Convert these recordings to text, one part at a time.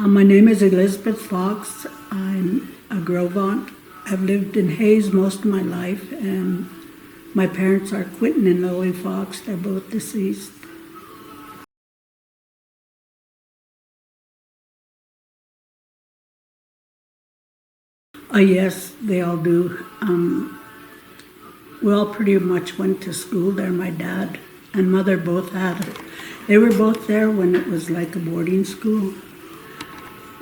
My name is Elizabeth Fox. I'm a Grove aunt. I've lived in Hayes most of my life, and my parents are Quentin and Lily Fox. They're both deceased. Yes, they all do. We all pretty much went to school there. My dad and mother both had. They were both there when it was like a boarding school.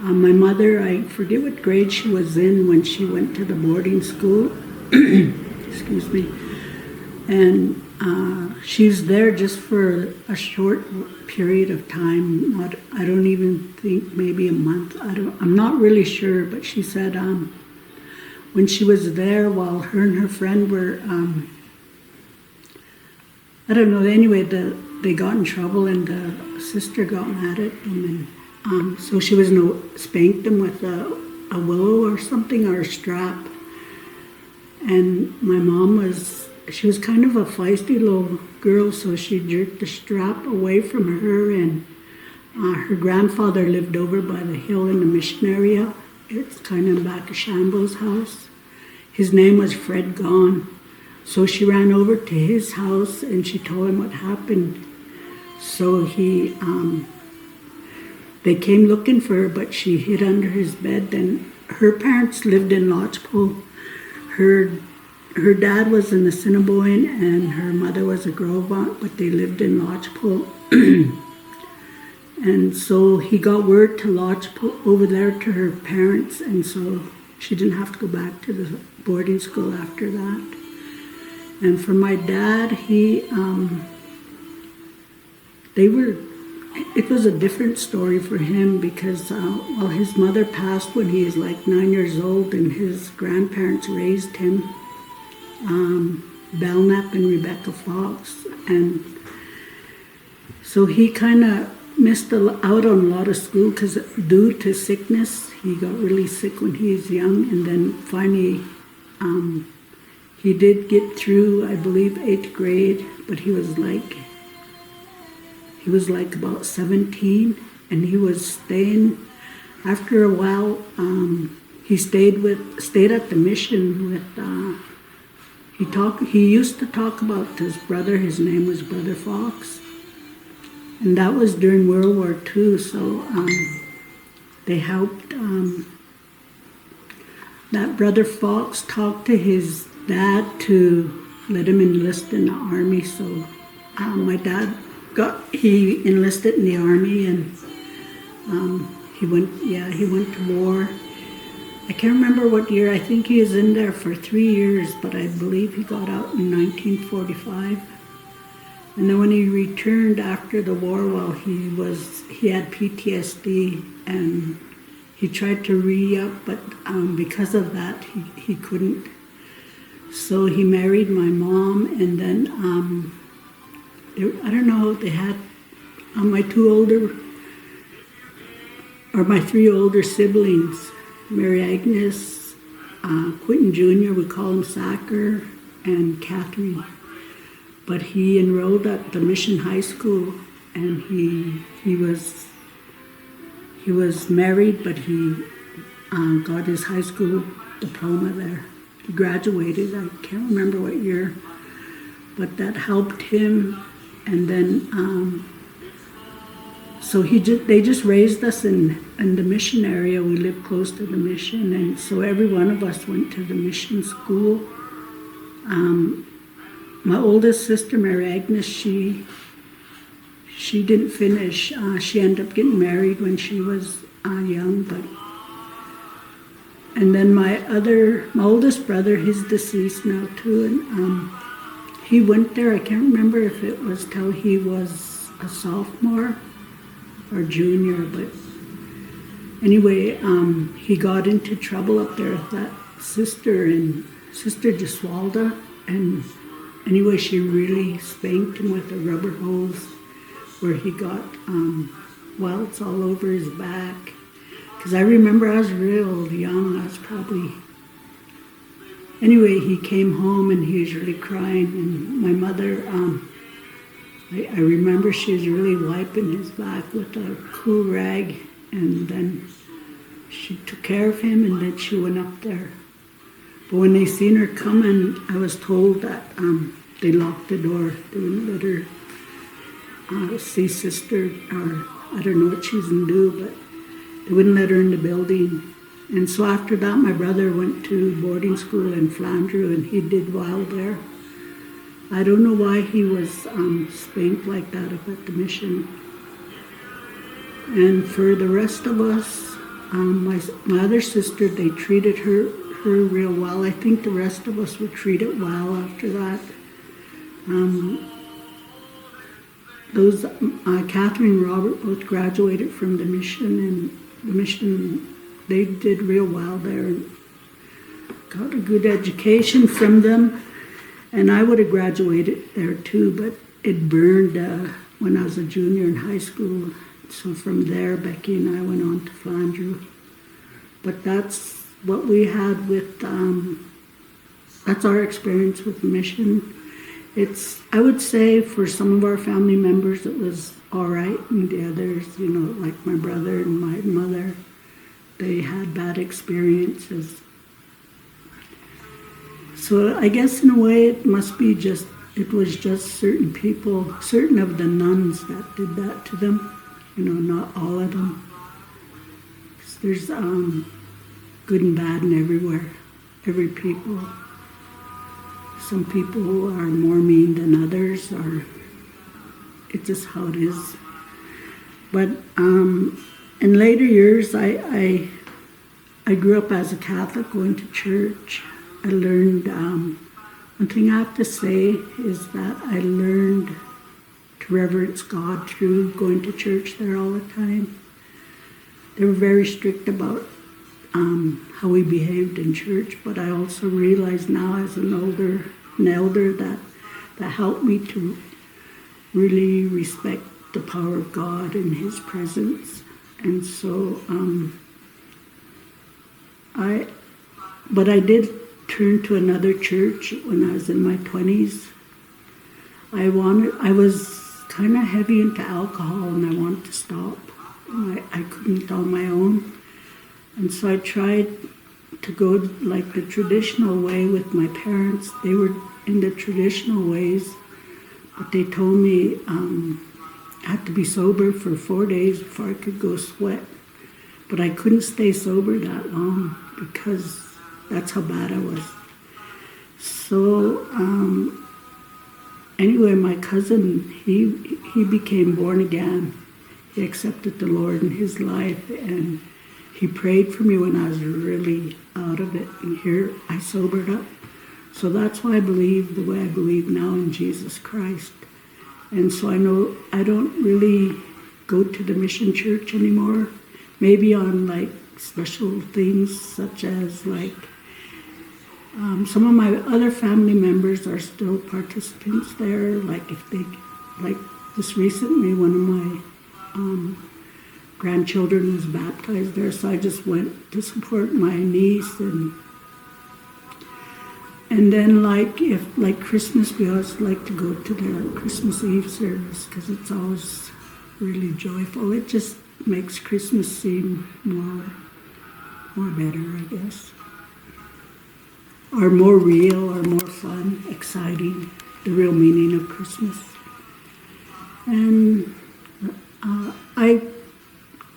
My mother, I forget what grade she was in when she went to the boarding school. Excuse me. And she was there just for a short period of time. I don't even think maybe a month. I'm not really sure, but she said when she was there, while her and her friend were, I don't know. Anyway, they got in trouble, and the sister got mad at them, and so she spanked them with a willow or something, or a strap. And my mom she was kind of a feisty little girl, so she jerked the strap away from her, and her grandfather lived over by the hill in the mission area. It's kind of in back of Shambo's house. His name was Fred Gone. So she ran over to his house and she told him what happened. So they came looking for her, but she hid under his bed. Then her parents lived in Lodgepole. Her dad was in the Assiniboine and her mother was a Grove aunt, but they lived in Lodgepole. And so he got word to Lodgepole over there to her parents, and so she didn't have to go back to the boarding school after that. And for my dad, it was a different story for him because his mother passed when he was like 9 years old, and his grandparents raised him, Belknap and Rebecca Fox. And so he kind of missed out on a lot of school because due to sickness, he got really sick when he was young, and then finally he did get through, I believe, 8th grade, but he was like about 17, and he was staying. After a while, he stayed at the mission with. He used to talk about his brother. His name was Brother Fox, and that was during World War II. So they helped. That Brother Fox talked to his dad to let him enlist in the army. So my dad he enlisted in the army, and he went to war. I can't remember what year. I think he was in there for 3 years, but I believe he got out in 1945. And then when he returned after the war, he had PTSD, and he tried to re-up, but because of that, he couldn't. So he married my mom, and then I don't know, they had my three older siblings, Mary Agnes, Quentin Jr., we call him Sacker, and Catherine. But he enrolled at the Mission High School, and he was married, but he got his high school diploma there. He graduated, I can't remember what year, but that helped him. And then, so they just raised us in the mission area. We lived close to the mission, and so every one of us went to the mission school. My oldest sister, Mary Agnes, she didn't finish. She ended up getting married when she was young, and then my oldest brother, he's deceased now too, and he went there. I can't remember if it was till he was a sophomore or junior, but anyway, he got into trouble up there with that sister, and Sister Giswalda, and anyway, she really spanked him with a rubber hose where he got welts all over his back. Because I remember I was real young. I was probably... Anyway, he came home and he was really crying, and my mother, I remember she was really wiping his back with a cool rag, and then she took care of him, and then she went up there. But when they seen her coming, I was told that they locked the door. They wouldn't let her see sister, or I don't know what she was going to do, but they wouldn't let her in the building. And so after that, my brother went to boarding school in Flandreau, and he did well there. I don't know why he was spanked like that up at the mission. And for the rest of us, my other sister, they treated her real well. I think the rest of us were treated well after that. Catherine and Robert both graduated from the mission, and the mission, they did real well there and got a good education from them. And I would have graduated there too, but it burned when I was a junior in high school. So from there, Becky and I went on to Flandreau. But that's what we had with, that's our experience with the mission. I would say for some of our family members it was all right, and the others, like my brother and my mother, they had bad experiences. So I guess in a way it was just certain people, certain of the nuns that did that to them, not all of them. 'Cause there's good and bad in every people. Some people are more mean than others, or it's just how it is. But in later years, I grew up as a Catholic, going to church. I learned, one thing I have to say is that I learned to reverence God through going to church there all the time. They were very strict about how we behaved in church, but I also realize now as an elder that helped me to really respect the power of God and His presence. And so I did turn to another church when I was in my 20s. I was kind of heavy into alcohol, and I wanted to stop. I couldn't on my own. And so I tried to go like the traditional way with my parents. They were in the traditional ways, but they told me I had to be sober for 4 days before I could go sweat. But I couldn't stay sober that long because that's how bad I was. So anyway, my cousin, he became born again. He accepted the Lord in his life, and he prayed for me when I was really out of it. And here I sobered up. So that's why I believe the way I believe now in Jesus Christ. And so I know I don't really go to the mission church anymore. Maybe on like special things such as like some of my other family members are still participants there. Like just recently, one of my grandchildren was baptized there, so I just went to support my niece. And then if Christmas, we always like to go to the Christmas Eve service because it's always really joyful. It just makes Christmas seem more better, I guess. Or more real, or more fun, exciting, the real meaning of Christmas. And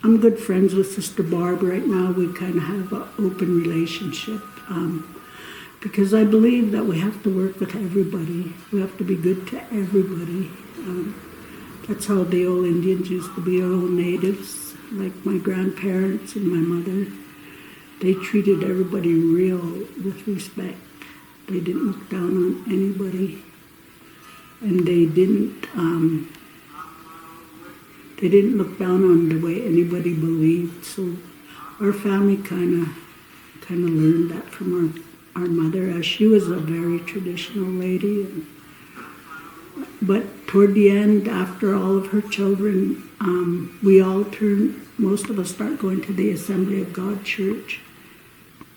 I'm good friends with Sister Barb right now. We kind of have an open relationship because I believe that we have to work with everybody. We have to be good to everybody. That's how the old Indians used to be, old natives, like my grandparents and my mother. They treated everybody real with respect. They didn't look down on anybody, and they didn't look down on the way anybody believed. So our family kind of learned that from our mother, as she was a very traditional lady. But toward the end, after all of her children, we all most of us start going to the Assembly of God Church.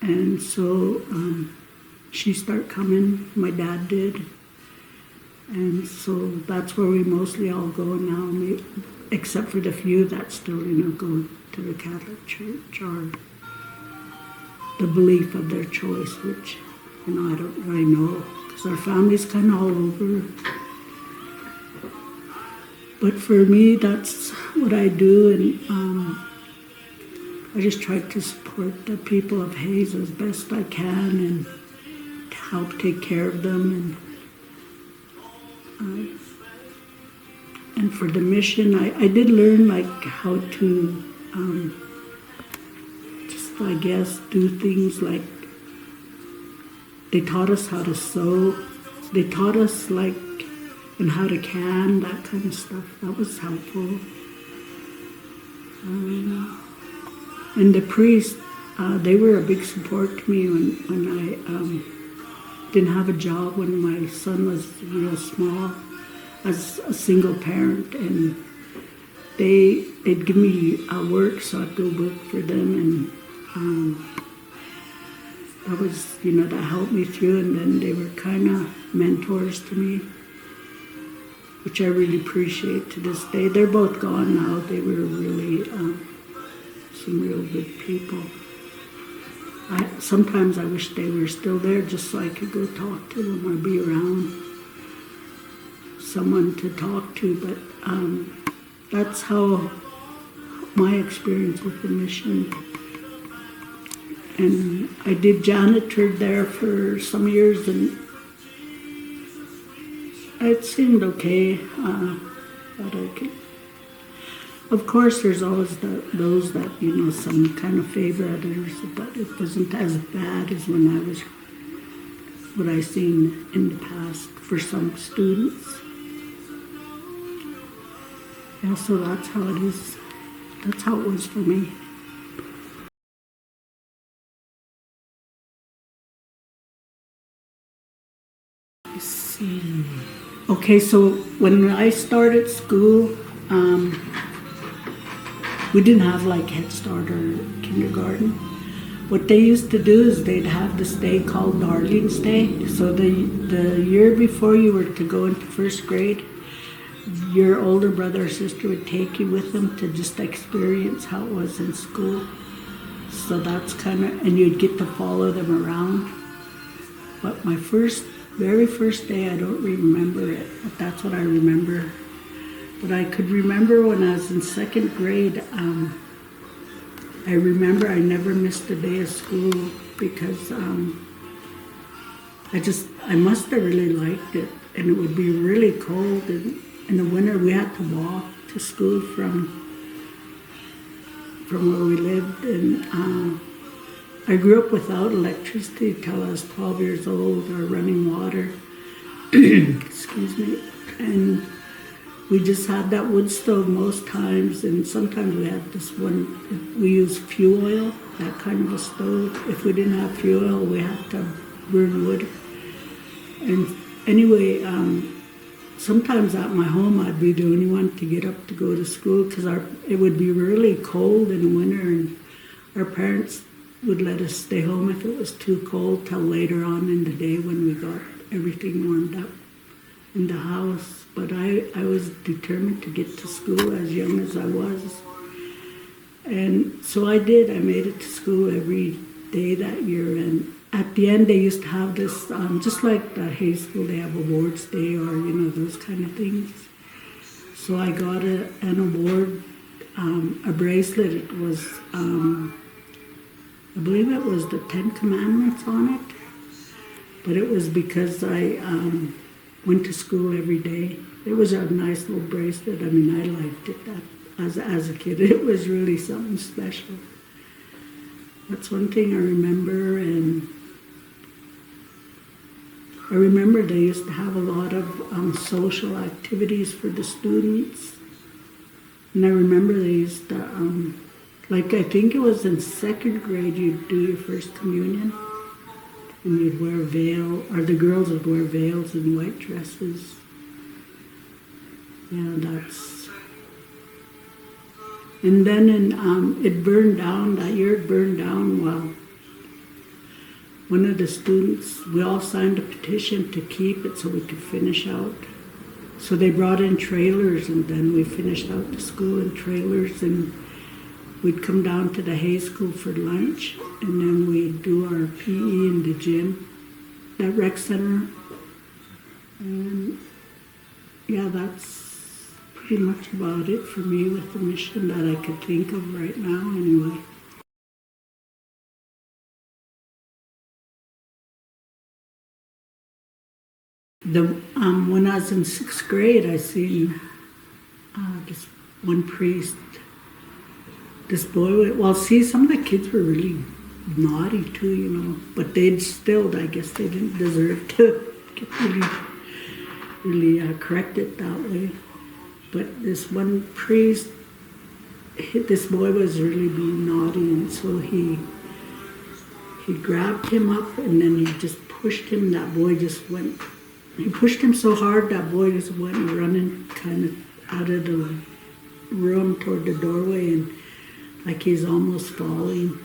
And so she started coming, my dad did. And so that's where we mostly all go now. except for the few that still, go to the Catholic Church or the belief of their choice, which, I don't really know, because our family's kind of all over. But for me, that's what I do, and I just try to support the people of Hayes as best I can and to help take care of them. And for the mission, I did learn how to just, I guess, do things like they taught us how to sew. They taught us and how to can, that kind of stuff. That was helpful. And the priests, they were a big support to me when I didn't have a job, when my son was real small, as a single parent, and they'd give me work, so I'd go work for them, and that was, that helped me through, and then they were kind of mentors to me, which I really appreciate to this day. They're both gone now. They were really some real good people. Sometimes I wish they were still there, just so I could go talk to them or be around someone to talk to, but that's how my experience with the mission. And I did janitor there for some years, and it seemed okay. But I could. Of course, there's always those that, some kind of favor others, but it wasn't as bad as what I seen in the past for some students. Yeah, so that's how it is. That's how it was for me. Let's see. Okay, so when I started school, we didn't have Head Start or kindergarten. What they used to do is they'd have this day called Darling's Day. So the year before you were to go into first grade, your older brother or sister would take you with them to just experience how it was in school. So that's and you'd get to follow them around. But my very first day, I don't remember it, but that's what I remember. But I could remember when I was in second grade, I remember I never missed a day of school because I must have really liked it, and it would be really cold, and in the winter we had to walk to school from where we lived, and I grew up without electricity till I was 12 years old, or running water. Excuse me. And we just had that wood stove most times, and sometimes we had this one, we used fuel oil, that kind of a stove. If we didn't have fuel oil, we had to burn wood. And anyway, sometimes at my home I'd be the only one to get up to go to school, because it would be really cold in the winter, and our parents would let us stay home if it was too cold till later on in the day when we got everything warmed up in the house. But I was determined to get to school as young as I was. And so I did. I made it to school every day that year. And at the end, they used to have this, just like the Hayes School, they have awards day or, those kind of things. So I got an award, a bracelet. It was, I believe it was the 10 Commandments on it. But it was because I went to school every day. It was a nice little bracelet. I mean, I liked it as a kid. It was really something special. That's one thing I remember. And I remember they used to have a lot of social activities for the students. And I remember they used to, I think it was in second grade, you'd do your first communion. And you'd wear a veil, or the girls would wear veils and white dresses. Yeah, that's... And then it burned down, that year it burned down while one of the students, we all signed a petition to keep it so we could finish out So they brought in trailers, and then we finished out the school in trailers, and we'd come down to the high school for lunch, and then we'd do our PE in the gym, that rec center. And yeah, that's pretty much about it for me with the mission that I could think of right now anyway. When I was in 6th grade, I seen this one priest, this boy. Well, see, some of the kids were really naughty too, you know, but they'd still, I guess they didn't deserve to get really corrected that way. But this one priest, this boy was really being naughty, and so he grabbed him up, and then he just pushed him. That boy just went. He pushed him so hard that boy just went running kind of out of the room toward the doorway, and like he's almost falling.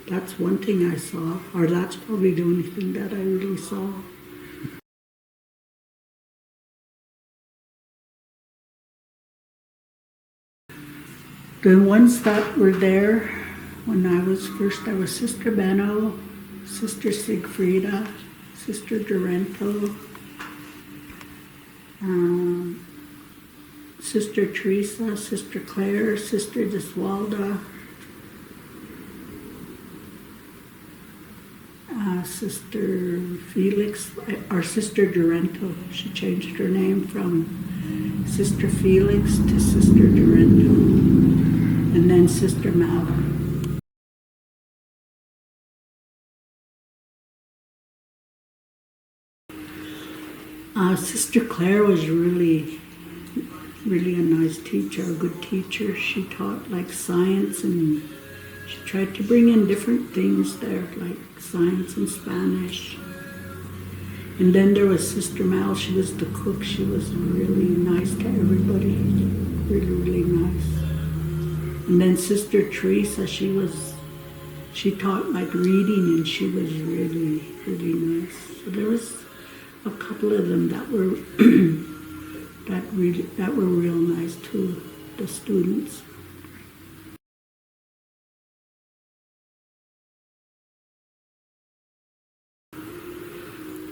That's one thing I saw, or that's probably the only thing that I really saw. The ones that were there when I was first, there was Sister Benno, Sister Sigfrida, Sister Durento, Sister Teresa, Sister Claire, Sister Diswalda, Sister Felix, or Sister Durento. She changed her name from Sister Felix to Sister Durento, and then Sister Mala. Sister Claire was really a nice teacher, a good teacher. She taught like science, and she tried to bring in different things there, like science and Spanish. And then there was Sister Mal. She was the cook. She was really nice to everybody, really nice. And then Sister Teresa, she taught like reading, and she was really nice. So there was a couple of them that were that were real nice to the students.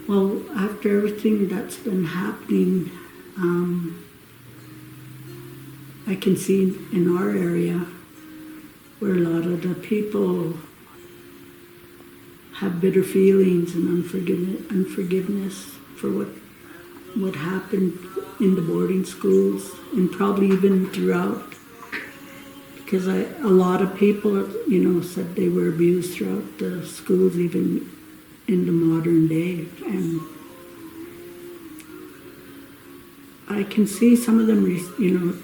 Well, after everything that's been happening, I can see in our area where a lot of the people have bitter feelings and unforgiveness for what happened in the boarding schools, and probably even throughout, because a lot of people, you know, said they were abused throughout the schools, even in the modern day. And I can see some of them, you know,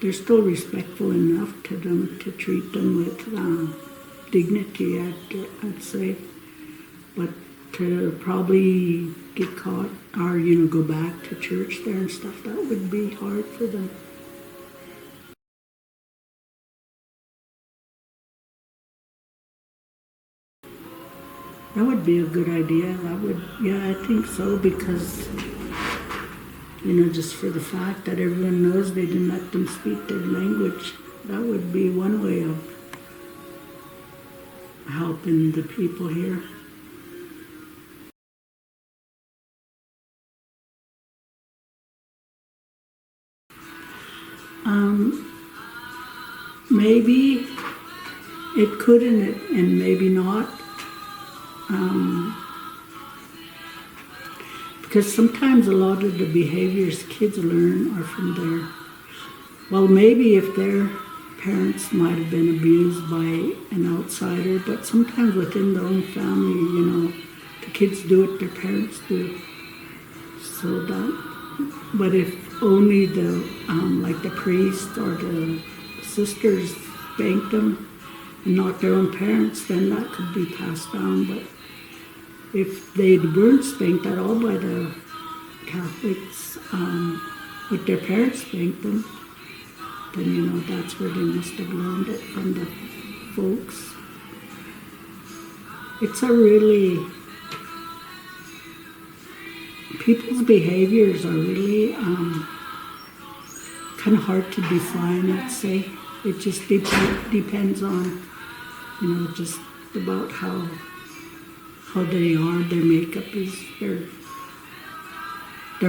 they're still respectful enough to them to treat them with dignity, I'd say. But to probably get caught or, you know, go back to church there and stuff, that would be hard for them. That would be a good idea. Yeah, I think so, because, you know, just for the fact that everyone knows they didn't let them speak their language, that would be one way of helping the people here. Maybe it could and maybe not. Because sometimes a lot of the behaviors kids learn are from their, well, maybe if their parents might have been abused by an outsider, but sometimes within their own family, you know, the kids do what their parents do. So that, but if only the, like the priest or the sisters spanked them and not their own parents, then that could be passed down. But if they weren't spanked at all by the Catholics, but their parents spanked them, then, you know, that's where they must have learned it from the folks. It's a really, people's behaviors are really kind of hard to define, let's say. It just depends on, just about how they are, their makeup is, their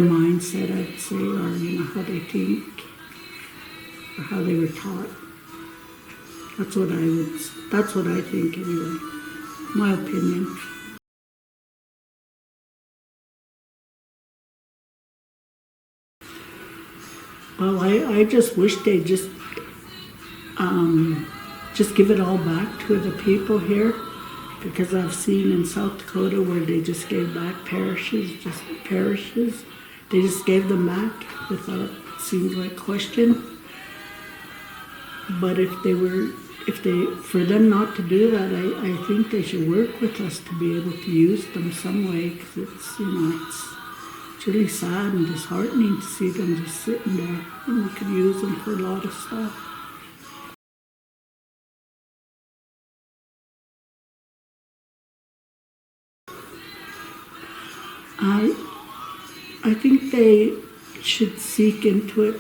mindset, I'd say, or, how they think, or how they were taught. That's what I think anyway, my opinion. Well, I just wish they'd just give it all back to the people here, because I've seen in South Dakota where they just gave back parishes. They just gave them back without, seems like, question. But for them not to do that, I think they should work with us to be able to use them some way, because it's really sad and disheartening to see them just sitting there, and we could use them for a lot of stuff. I think they should seek into it,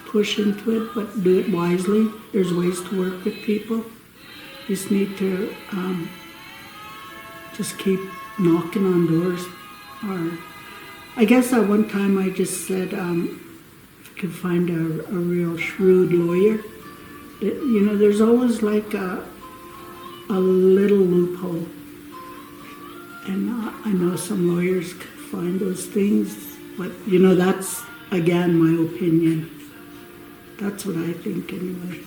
push into it, but do it wisely. There's ways to work with people. You just need to just keep knocking on doors. Or I guess at one time I just said, if you could find a real shrewd lawyer, there's always like a little loophole. And I know some lawyers could find those things, but that's, again, my opinion. That's what I think anyway.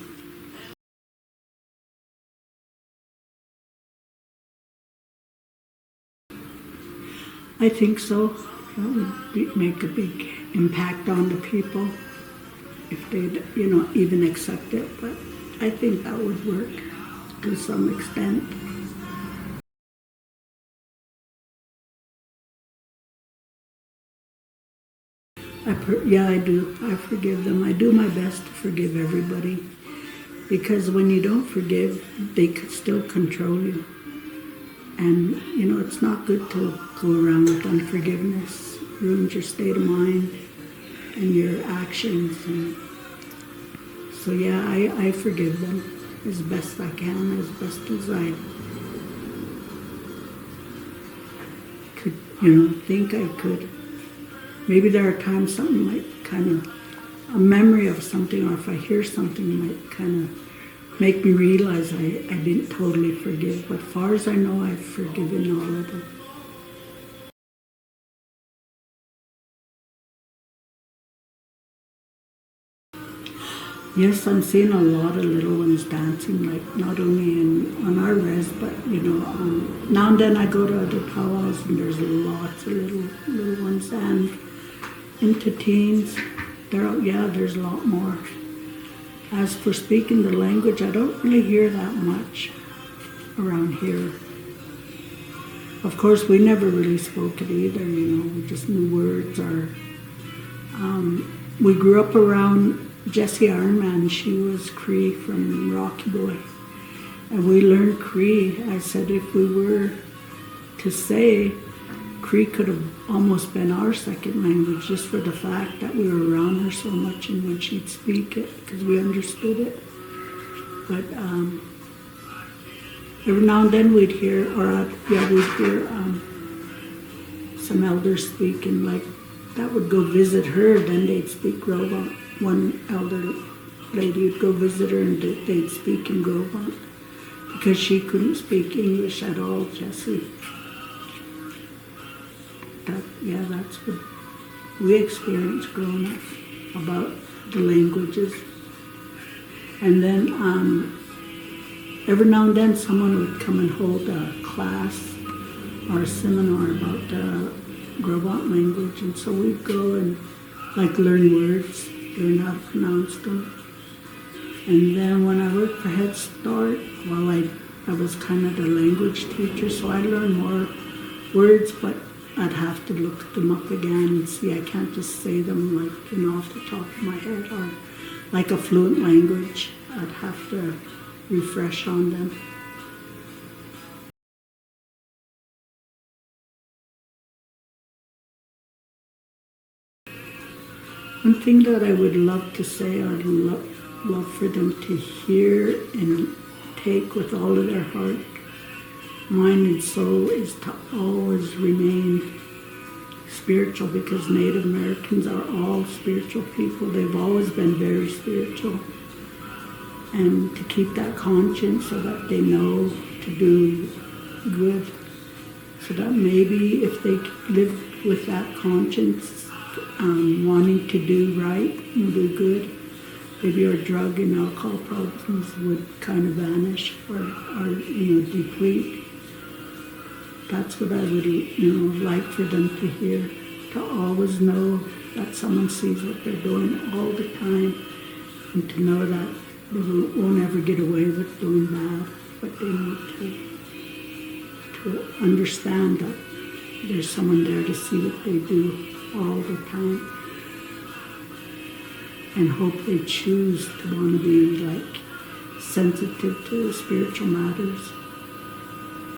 I think so. That would make a big impact on the people if they'd, even accept it. But I think that would work to some extent. I do. I forgive them. I do my best to forgive everybody, because when you don't forgive, they could still control you. And, it's not good to go around with unforgiveness. It ruins your state of mind and your actions. And so, I forgive them as best I can, as best as I could, think I could. Maybe there are times something might a memory of something, or if I hear something, might kind of make me realize I didn't totally forgive. But as far as I know, I've forgiven all of them. Yes, I'm seeing a lot of little ones dancing, not only on our res, but now and then I go to other powwows and there's lots of little ones, and into teens, there's a lot more. As for speaking the language, I don't really hear that much around here. Of course, we never really spoke it either, we just knew words. Or we grew up around Jessie Ironman. She was Cree from Rocky Boy, and we learned Cree. I said if we were to say, Cree could have almost been our second language, just for the fact that we were around her so much and when she'd speak it, because we understood it. But every now and then we'd hear, some elders speak, and that would go visit her, then they'd speak Grovant. One elder lady would go visit her and they'd speak in Grovant, because she couldn't speak English at all, Jessie. That's what we experienced growing up about the languages. And then every now and then someone would come and hold a class or a seminar about the Grovant language, and so we'd go and learn words, learn how to pronounce them. And then when I worked for Head Start, I was kind of the language teacher, so I learned more words, but I'd have to look them up again and see. I can't just say them off the top of my head, or like a fluent language. I'd have to refresh on them. One thing that I would love to say, I'd love for them to hear and take with all of their heart, mind and soul, is to always remain spiritual, because Native Americans are all spiritual people. They've always been very spiritual. And to keep that conscience so that they know to do good, so that maybe if they live with that conscience, wanting to do right and do good, maybe our drug and alcohol problems would kind of vanish or deplete. That's what I would, like for them to hear, to always know that someone sees what they're doing all the time, and to know that they won't ever get away with doing bad, but they need to understand that there's someone there to see what they do all the time, and hope they choose to want to be sensitive to spiritual matters.